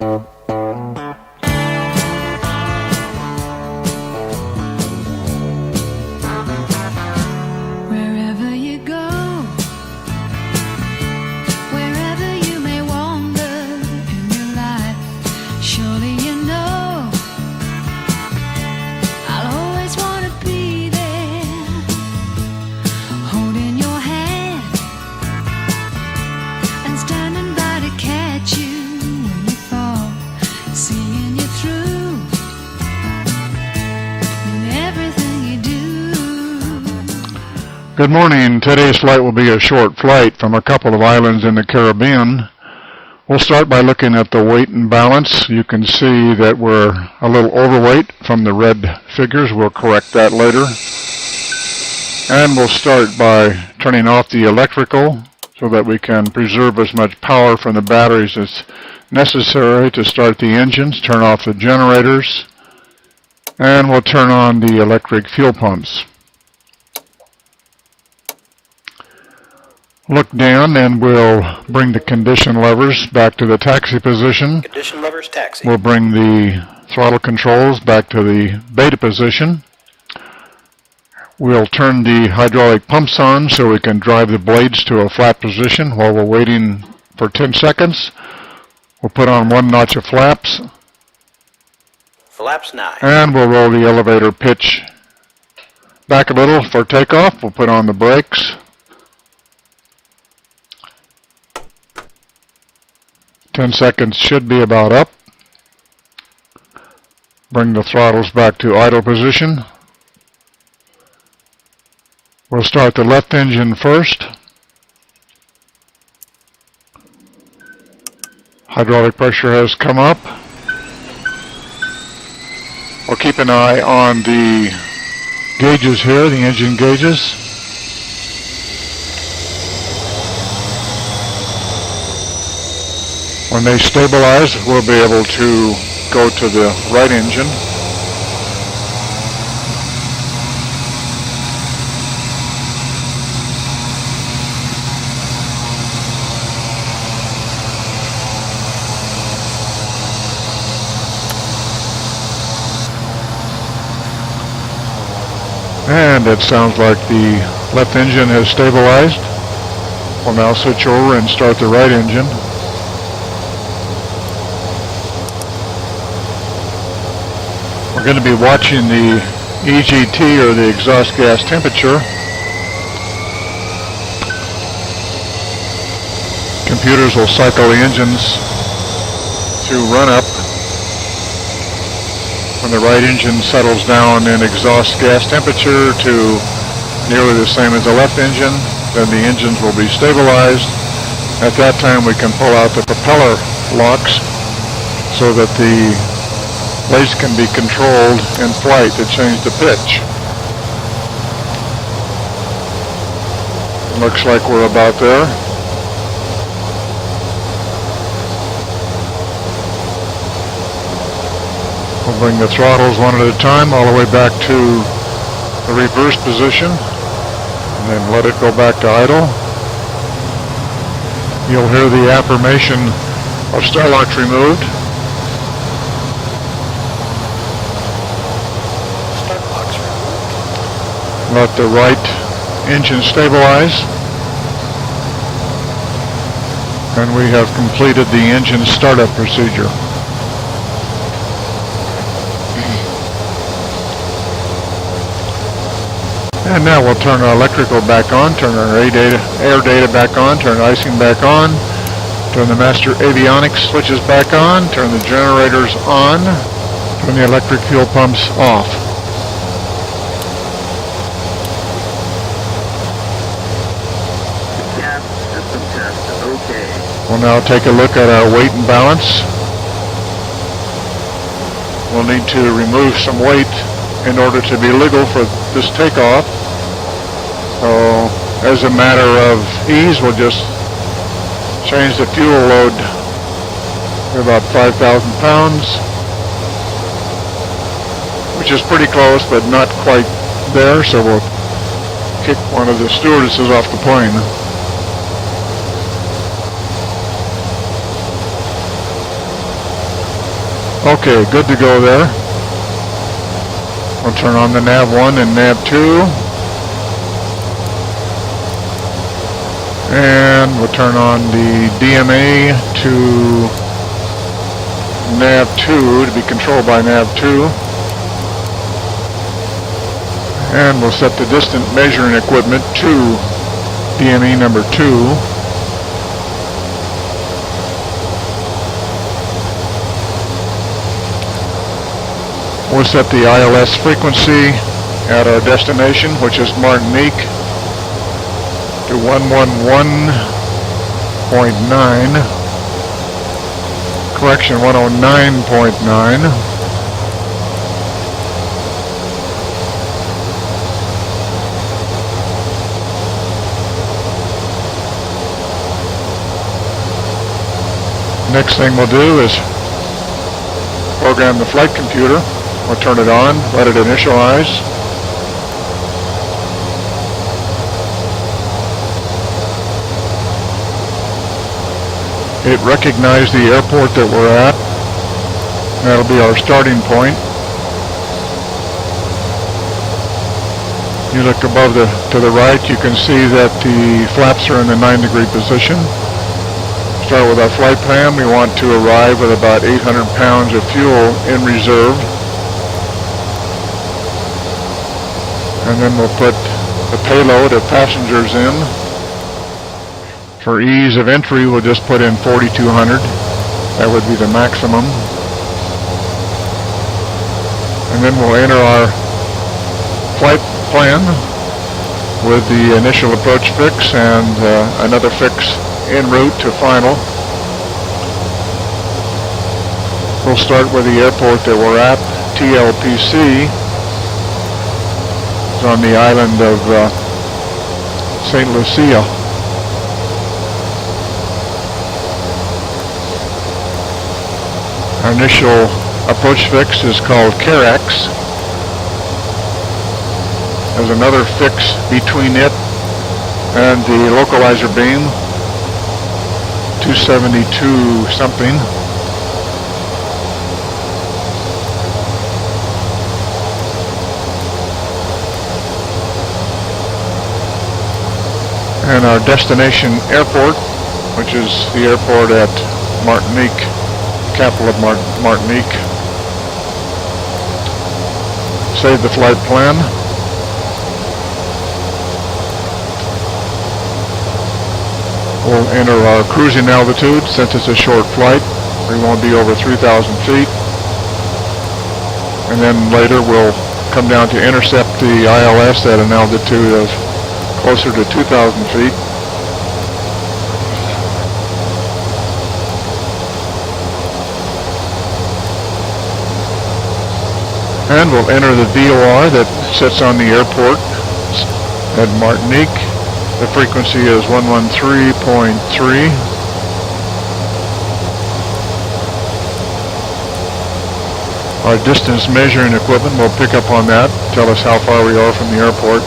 Wherever you go, wherever you may wander in your life, surely you know I'll always want to be there, holding your hand and standing by to catch you when you fall, seeing you through in everything you do. Good morning. Today's flight will be a short flight from a couple of islands in the Caribbean. We'll start by looking at the weight and balance. You can see that we're a little overweight from the red figures. We'll correct that later. And we'll start by turning off the electrical so that we can preserve as much power from the batteries as necessary to start the engines, turn off the generators, and we'll turn on the electric fuel pumps. Look down and we'll bring the condition levers back to the taxi position. Condition levers, taxi. We'll bring the throttle controls back to the beta position. We'll turn the hydraulic pumps on so we can drive the blades to a flat position while we're waiting for 10 seconds. We'll put on one notch of flaps. Flaps 9. And we'll roll the elevator pitch back a little for takeoff. We'll put on the brakes. 10 seconds should be about up. Bring the throttles back to idle position. We'll start the left engine first. Hydraulic pressure has come up. We'll keep an eye on the gauges here, the engine gauges. When they stabilize, we'll be able to go to the right engine. And it sounds like the left engine has stabilized. We'll now switch over and start the right engine. We're going to be watching the EGT, or the exhaust gas temperature. Computers will cycle the engines to run up. When the right engine settles down in exhaust gas temperature to nearly the same as the left engine, then the engines will be stabilized. At that time we can pull out the propeller locks so that the blades can be controlled in flight to change the pitch. Looks like we're about there. We'll bring the throttles one at a time all the way back to the reverse position, and then let it go back to idle. You'll hear the affirmation of starlocks removed. Let the right engine stabilize. And we have completed the engine startup procedure. And now we'll turn our electrical back on, turn our air data back on, turn icing back on, turn the master avionics switches back on, turn the generators on, turn the electric fuel pumps off. We'll now take a look at our weight and balance. We'll need to remove some weight in order to be legal for this takeoff. So, as a matter of ease, we'll just change the fuel load to about 5,000 pounds, which is pretty close, but not quite there, so we'll kick one of the stewardesses off the plane. Okay, good to go there. We'll turn on the nav 1 and nav 2. And we'll turn on the DMA to nav 2 to be controlled by nav 2. And we'll set the distant measuring equipment to DME number 2. We'll set the ILS frequency at our destination, which is Martinique, to 111.9. Correction, 109.9. Next thing we'll do is program the flight computer. We'll turn it on, let it initialize. It recognized the airport that we're at. That'll be our starting point. You look above to the right, you can see that the flaps are in the 9-degree position. Start with our flight plan. We want to arrive with about 800 pounds of fuel in reserve. And then we'll put the payload of passengers in. For ease of entry, we'll just put in 4,200. That would be the maximum. And then we'll enter our flight plan with the initial approach fix and another fix en route to final. We'll start with the airport that we're at, TLPC. It's on the island of St. Lucia. Our initial approach fix is called Carex. There's another fix between it and the localizer beam, 272 something. And our destination airport, which is the airport at Martinique, capital of Martinique. Save the flight plan. We'll enter our cruising altitude. Since it's a short flight, we won't be over 3,000 feet. And then later we'll come down to intercept the ILS at an altitude of closer to 2,000 feet. And we'll enter the VOR that sits on the airport at Martinique. The frequency is 113.3. Our distance measuring equipment will pick up on that, tell us how far we are from the airport.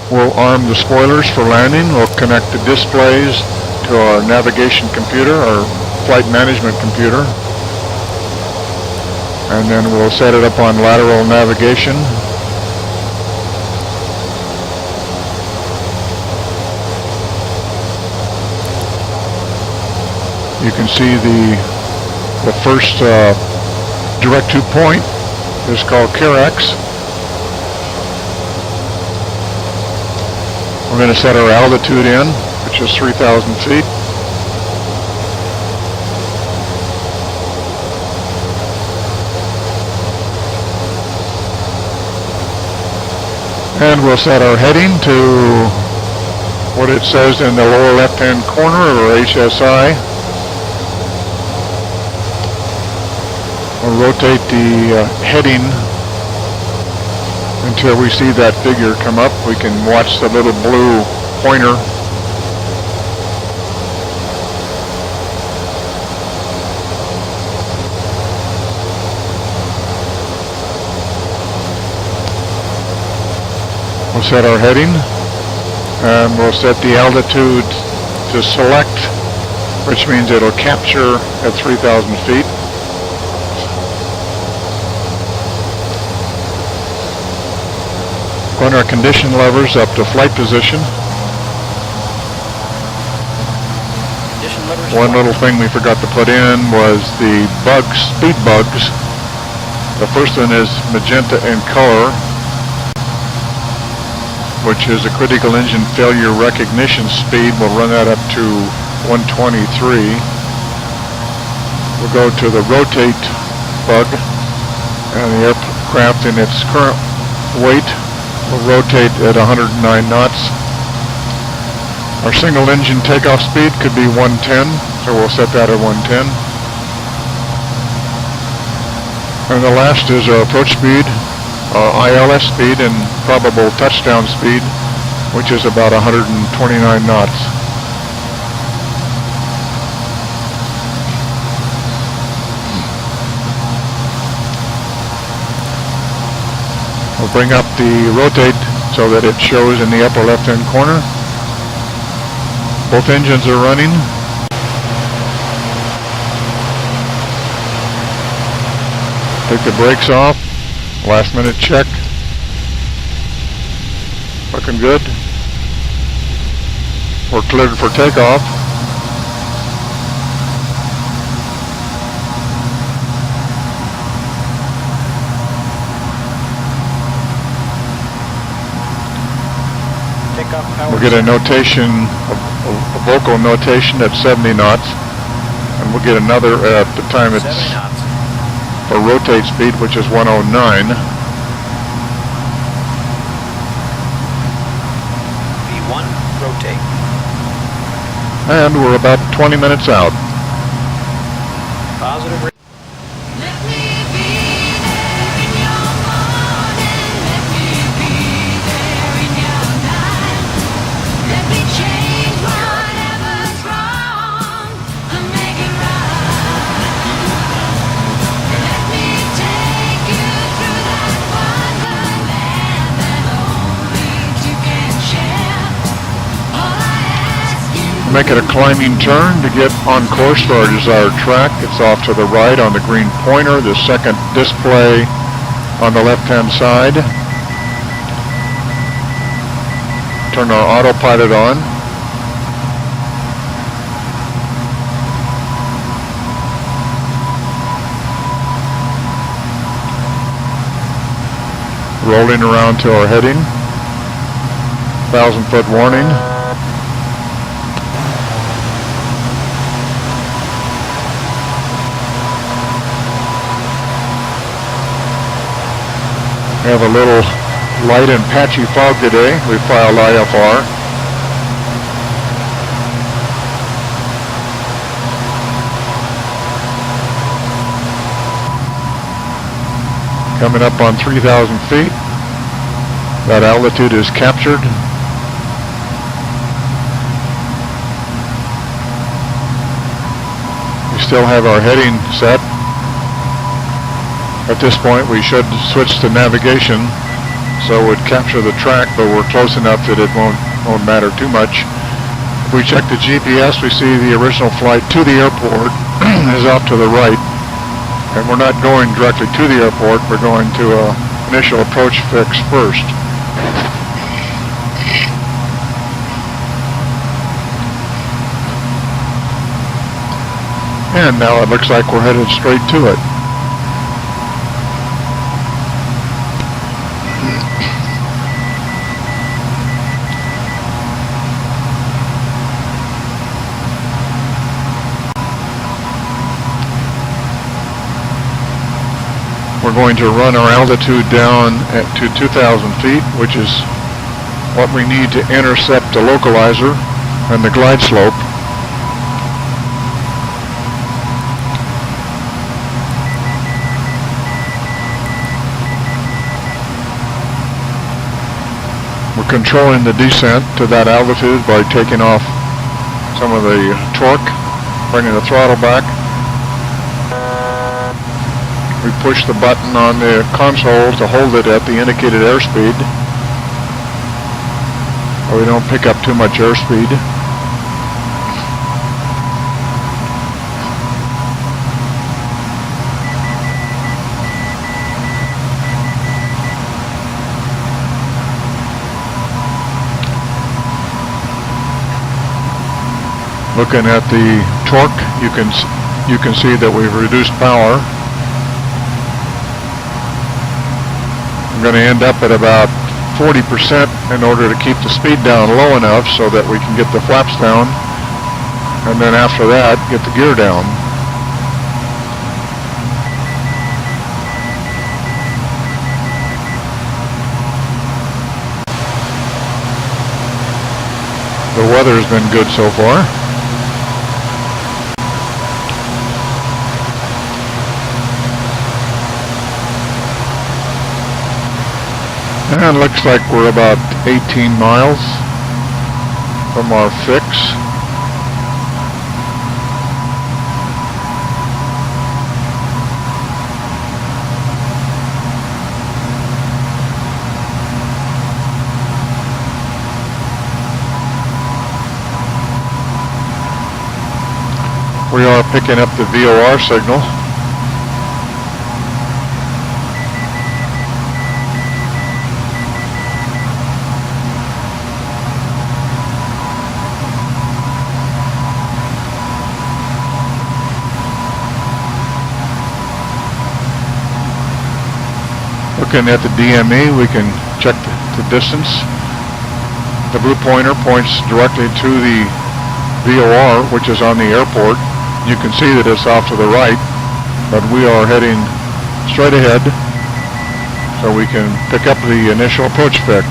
We'll arm the spoilers for landing. We'll connect the displays to our navigation computer, our flight management computer. And then we'll set it up on lateral navigation. You can see the first direct to point is called Carex. We're going to set our altitude in, which is 3,000 feet. And we'll set our heading to what it says in the lower left-hand corner, or HSI. We'll rotate the heading until we see that figure come up. We can watch the little blue pointer. We'll set our heading. And we'll set the altitude to select, which means it'll capture at 3,000 feet. Run our condition levers up to flight position. One little thing we forgot to put in was the bugs, speed bugs. The first one is magenta in color, which is a critical engine failure recognition speed. We'll run that up to 123. We'll go to the rotate bug, and the aircraft in its current weight will rotate at 109 knots. Our single engine takeoff speed could be 110, so we'll set that at 110. And the last is our approach speed, ILS speed, and probable touchdown speed, which is about 129 knots. We'll bring up the rotate so that it shows in the upper left-hand corner. Both engines are running. Take the brakes off. Last minute check. Looking good. We're cleared for takeoff. We'll get a notation, a vocal notation at 70 knots, and we'll get another at the time it's a rotate speed, which is 109. V1, rotate. And we're about 20 minutes out. Positive. Let me be there in your morning. Let me be there in your night. Let me change whatever's wrong and make it right. Let me take you through that wonderland that only two can share. All I ask you. Make it a climbing turn to get on course for our desired track. It's off to the right on the green pointer, the second display on the left-hand side. Turn our autopilot on. Rolling around to our heading. 1,000-foot warning. We have a little light and patchy fog today. We filed IFR. Coming up on 3,000 feet. That altitude is captured. We still have our heading set. At this point, we should switch to navigation, so it would capture the track, but we're close enough that it won't matter too much. If we check the GPS, we see the original flight to the airport is off to the right, and we're not going directly to the airport. We're going to an initial approach fix first. And now it looks like we're headed straight to it. We're going to run our altitude down to 2,000 feet, which is what we need to intercept the localizer and the glide slope. We're controlling the descent to that altitude by taking off some of the torque, bringing the throttle back. We push the button on the console to hold it at the indicated airspeed. so we don't pick up too much airspeed. Looking at the torque, you can see that we've reduced power. I'm going to end up at about 40% in order to keep the speed down low enough so that we can get the flaps down, and then after that get the gear down. The weather's been good so far. And looks like we're about 18 miles from our fix. We are picking up the VOR signal. Looking at the DME, we can check the distance. The blue pointer points directly to the VOR, which is on the airport. You can see that it's off to the right, but we are heading straight ahead so we can pick up the initial approach fix.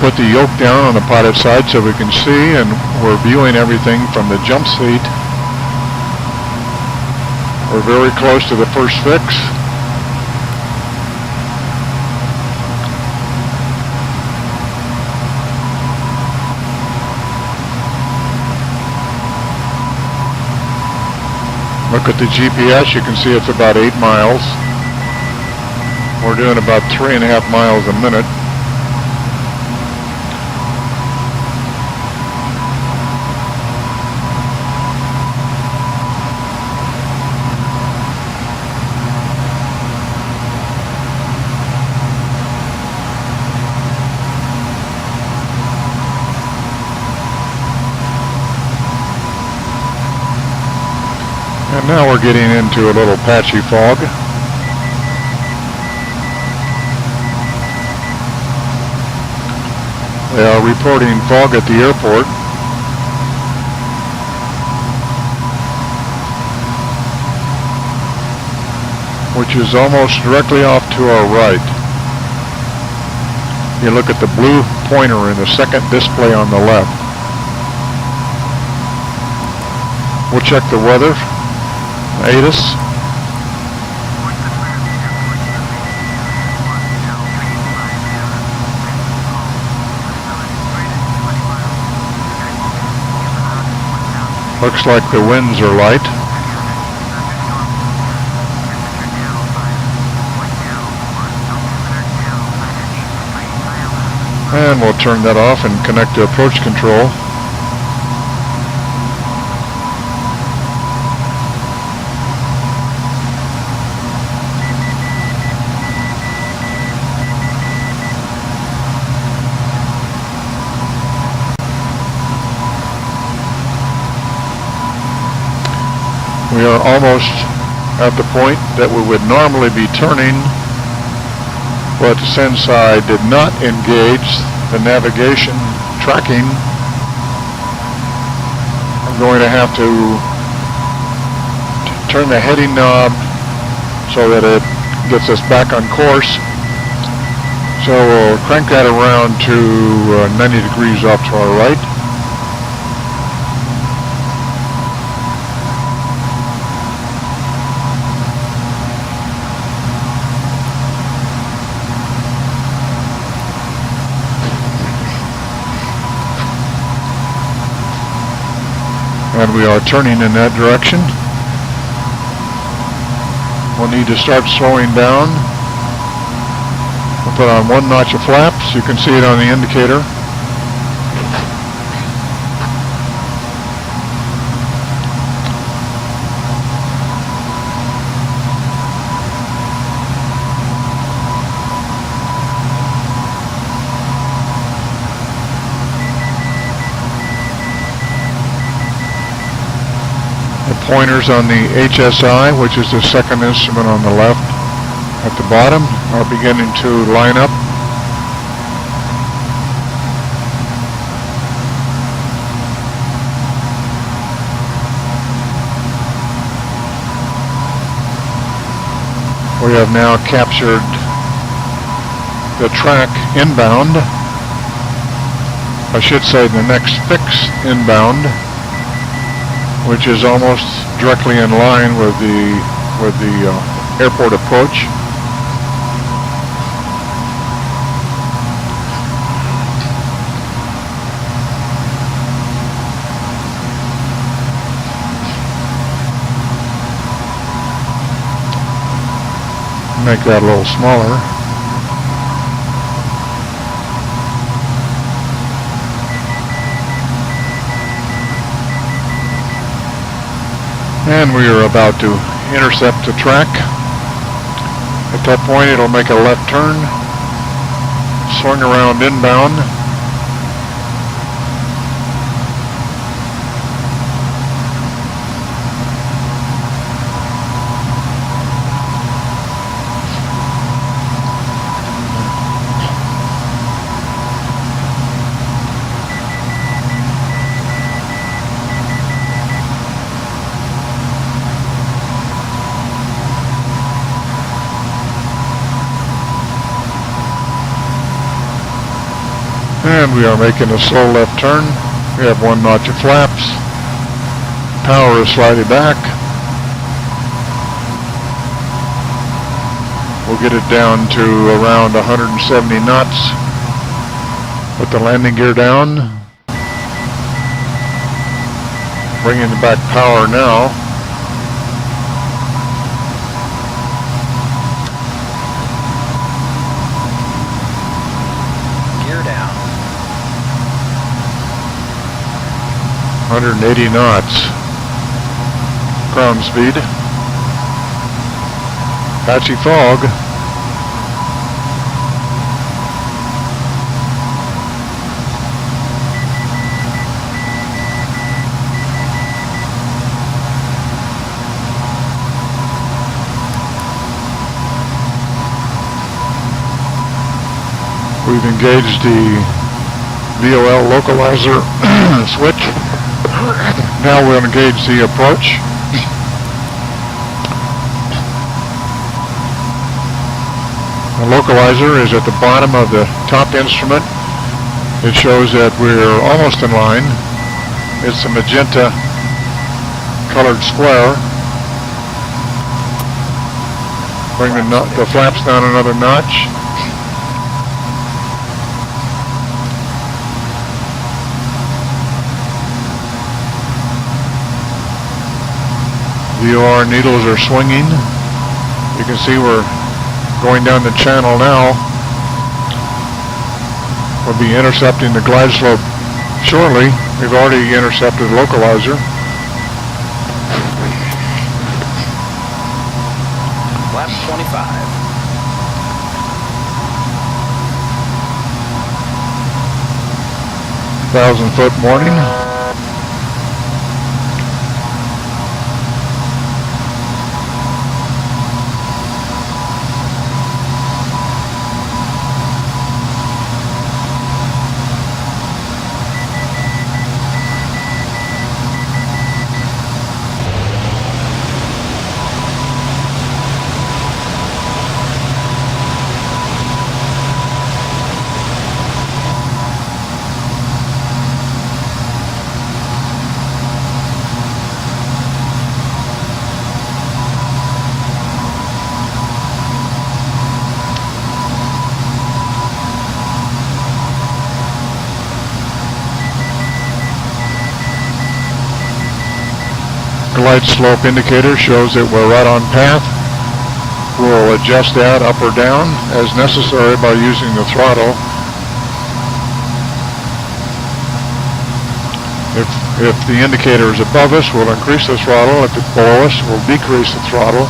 Put the yoke down on the pilot side so we can see, and we're viewing everything from the jump seat. We're very close to the first fix. Look at the GPS, you can see it's about 8 miles. We're doing about 3.5 miles a minute. And now we're getting into a little patchy fog. They are reporting fog at the airport. Which is almost directly off to our right. You look at the blue pointer in the second display on the left. We'll check the weather. ATIS. Looks like the winds are light. And we'll turn that off and connect to approach control. We are almost at the point that we would normally be turning, but since I did not engage the navigation tracking, I'm going to have to turn the heading knob so that it gets us back on course. So we'll crank that around to 90 degrees off to our right. And we are turning in that direction. We'll need to start slowing down. We'll put on 1 notch of flaps. You can see it on the indicator. Pointers on the HSI, which is the second instrument on the left at the bottom, are beginning to line up. We have now captured the track inbound. I should say the next fix inbound, which is almost directly in line with the airport approach. Make that a little smaller. And we are about to intercept the track. At that point, it'll make a left turn, swing around inbound. And we are making a slow left turn. We have 1 notch of flaps. Power is slightly back. We'll get it down to around 170 knots. Put the landing gear down. Bringing the back power now. Gear down. 180 knots. Ground speed. Patchy fog. We've engaged the VOL localizer switch. Now we'll engage the approach. The localizer is at the bottom of the top instrument. It shows that we're almost in line. It's a magenta colored square. Bring the flaps down another notch. VOR needles are swinging. You can see we're going down the channel now. We'll be intercepting the glide slope shortly. We've already intercepted the localizer. Lap 25. 1,000-foot morning. side slope indicator shows that we're right on path. We'll adjust that up or down as necessary by using the throttle. If the indicator is above us, we'll increase the throttle. If it's below us, we'll decrease the throttle.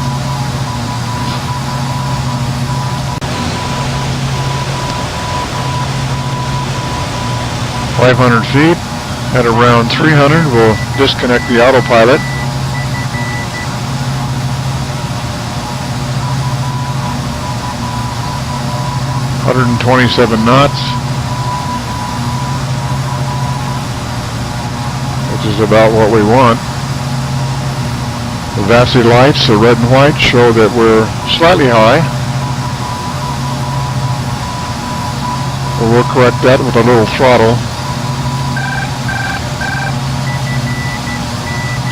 "500 feet. At around 300, we'll disconnect the autopilot. "127 knots, which is about what we want. The VASI lights, the red and white, show that we're slightly high. But we'll correct that with a little throttle.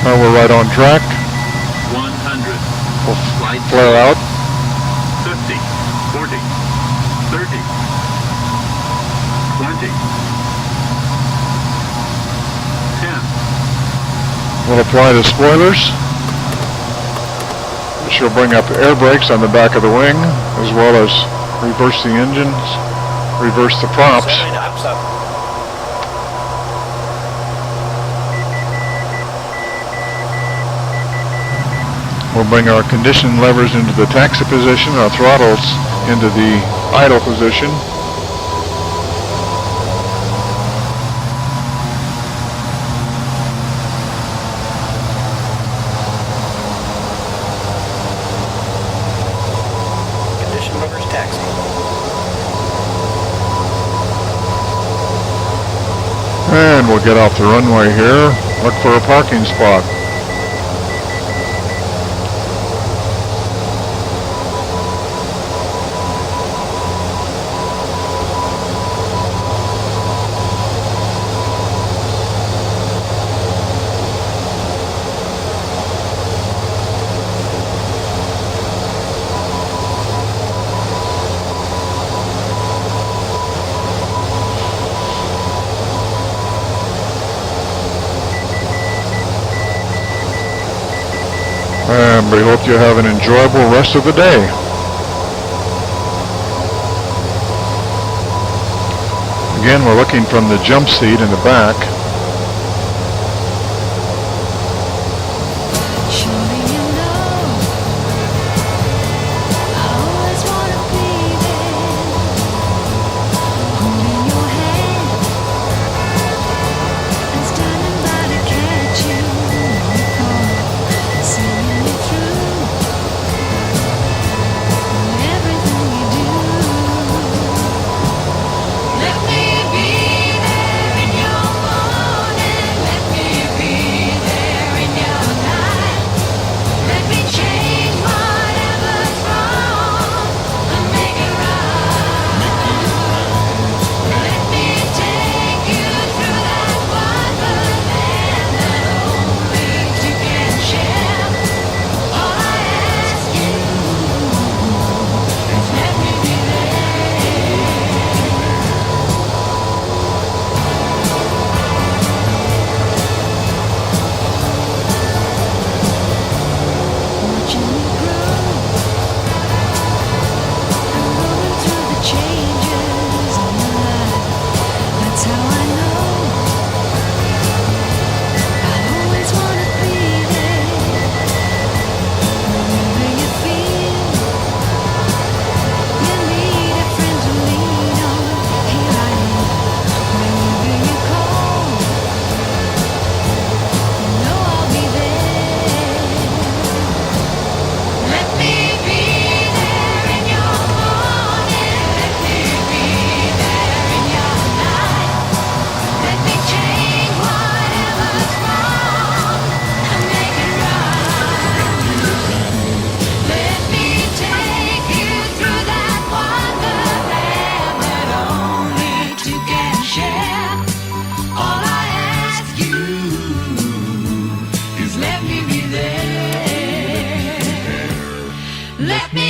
Now we're right on track. 100. We'll Light flare out. 50, 40, 30, 20, 10. We'll apply the spoilers, which will bring up air brakes on the back of the wing, as well as reverse the engines, reverse the props. 70 knots up. We'll bring our condition levers into the taxi position, our throttles into the idle position. Condition levers taxi. And we'll get off the runway here, look for a parking spot. And we hope you have an enjoyable rest of the day. Again, we're looking from the jump seat in the back. Surely you know I always wanna be there, holding your hand and standing by to catch you when you fall, seeing you through everything you do. Let me be there in your morning, let me be there in your night. Let me change whatever's wrong and make it right. Let me take you through that wonderland that only two can share. All I ask you is let me be there. Watching you grow and going through the changes in your life. That's how I know I'll always wanna be there. Wherever you feel you need a friend to lean on, here I am. Wherever you call, you know I'll be there. Let me be there in your morning, let me be there in your night. Let me change whatever's wrong and make it right. Let me take you through that wonderland that only two can share. All I ask you is let me be there. Let me